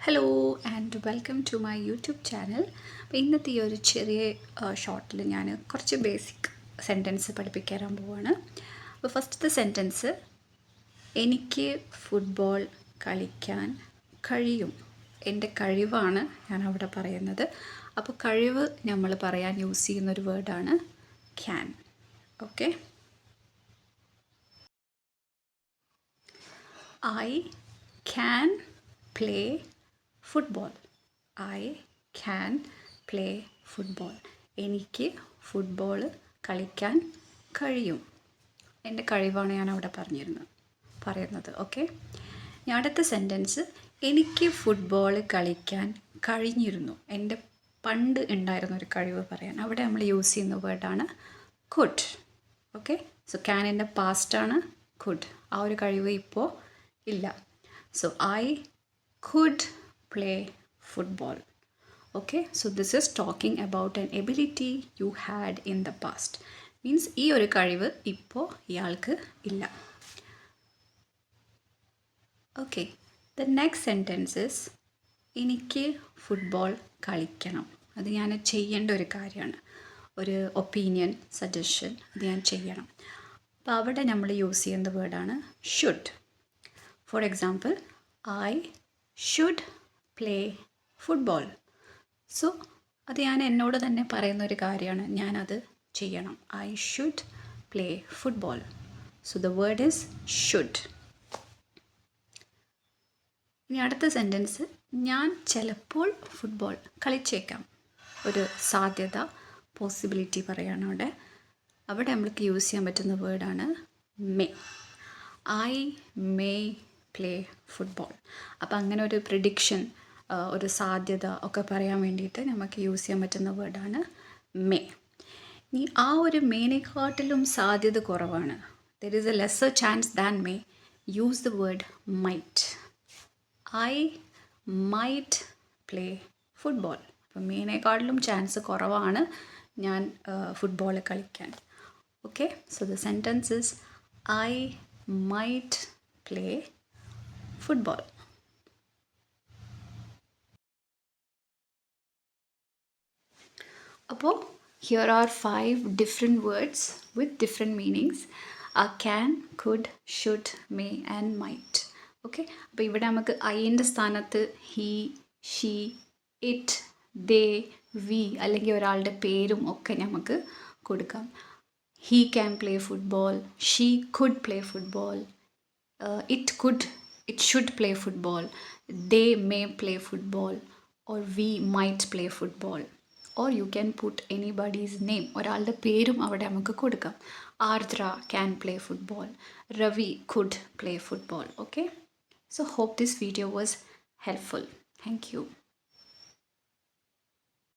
Hello and welcome to my YouTube channel. അപ്പോൾ ഇന്നത്തെ ഈ ഒരു ചെറിയ ഷോർട്ടിൽ ഞാൻ കുറച്ച് ബേസിക് സെൻറ്റൻസ് പഠിപ്പിക്കാൻ പോവുകയാണ്. അപ്പോൾ ഫസ്റ്റത്തെ സെൻറ്റൻസ്, എനിക്ക് ഫുട്ബോൾ കളിക്കാൻ കഴിയും. എൻ്റെ കഴിവാണ് ഞാൻ അവിടെ പറയുന്നത്. അപ്പോൾ കഴിവ് നമ്മൾ പറയാൻ യൂസ് ചെയ്യുന്നൊരു വേർഡാണ് ക്യാൻ. Okay, I can play football. I can play football. എനിക്ക് ഫുട്ബോൾ കളിക്കാൻ കഴിയും. എൻ്റെ കഴിവാണ് ഞാൻ അവിടെ പറയുന്നത്. ഓക്കെ, ഞാൻ അടുത്ത സെൻറ്റൻസ്, എനിക്ക് ഫുട്ബോൾ കളിക്കാൻ കഴിഞ്ഞിരുന്നു. എൻ്റെ പണ്ട് ഉണ്ടായിരുന്ന ഒരു കഴിവ് പറയാൻ അവിടെ നമ്മൾ യൂസ് ചെയ്യുന്ന വേർഡാണ് കുഡ്. ഓക്കെ, സോ ക്യാനിൻ്റെ പാസ്റ്റാണ് കുഡ്. ആ ഒരു കഴിവ് ഇപ്പോൾ ഇല്ല. So I could play football. Okay, so this is talking about an ability you had in the past. Means ഈ ഒരു കഴിവ് ഇപ്പോൾ ഇയാൾക്ക് ഇല്ല. Okay, the next sentence is, എനിക്ക് ഫുട്ബോൾ കളിക്കണം. അത് ഞാൻ ചെയ്യേണ്ട ഒരു കാര്യമാണ്, ഒരു ഒപ്പീനിയൻ, സജഷൻ, അത് ഞാൻ ചെയ്യണം. അപ്പോൾ അവിടെ നമ്മൾ യൂസ് ചെയ്യുന്ന വേർഡാണ് should. For example, I should play football. So അത് ഞാൻ എന്നോട് തന്നെ പറയുന്ന ഒരു കാര്യമാണ്, ഞാനത് ചെയ്യണം. I should play football. So the word is should. ഇനി അടുത്ത സെൻറ്റൻസ്, ഞാൻ ചിലപ്പോൾ ഫുട്ബോൾ കളിച്ചേക്കാം. ഒരു സാധ്യത, പോസിബിലിറ്റി പറയാണ് അവിടെ നമ്മൾക്ക് യൂസ് ചെയ്യാൻ പറ്റുന്ന വേർഡാണ് may. I may play football. അപ്പോൾ അങ്ങനെ ഒരു പ്രിഡിക്ഷൻ, ഒരു സാധ്യത ഒക്കെ പറയാൻ വേണ്ടിയിട്ട് നമുക്ക് യൂസ് ചെയ്യാൻ പറ്റുന്ന വേർഡാണ് മേ. ഇനി ആ ഒരു മേനെക്കാട്ടിലും സാധ്യത കുറവാണ്, there is A lesser chance than may, use the word might. I might play football. അപ്പോൾ മേനെക്കാട്ടിലും ചാൻസ് കുറവാണ് ഞാൻ ഫുട്ബോൾ കളിക്കാൻ. Okay, so the sentence is I might play football. അപ്പോൾ here are 5 different words with different meanings. can, could, should, may and might. Okay, അപ്പോൾ ഇവിടെ നമുക്ക് ഐൻ്റെ സ്ഥാനത്ത് he, she, it, they, we അല്ലെങ്കിൽ ഒരാളുടെ പേരും ഒക്കെ നമുക്ക് കൊടുക്കാം. He can play football, she could play football, it should play football, they may play football, or we might play football, or you can put anybody's name. ഒരാളുടെ പേരും അവിടെ നമുക്ക് കൊടുക്കാം. ആർദ്ര can play football, Ravi could play football. Okay, so hope this video was helpful. Thank you.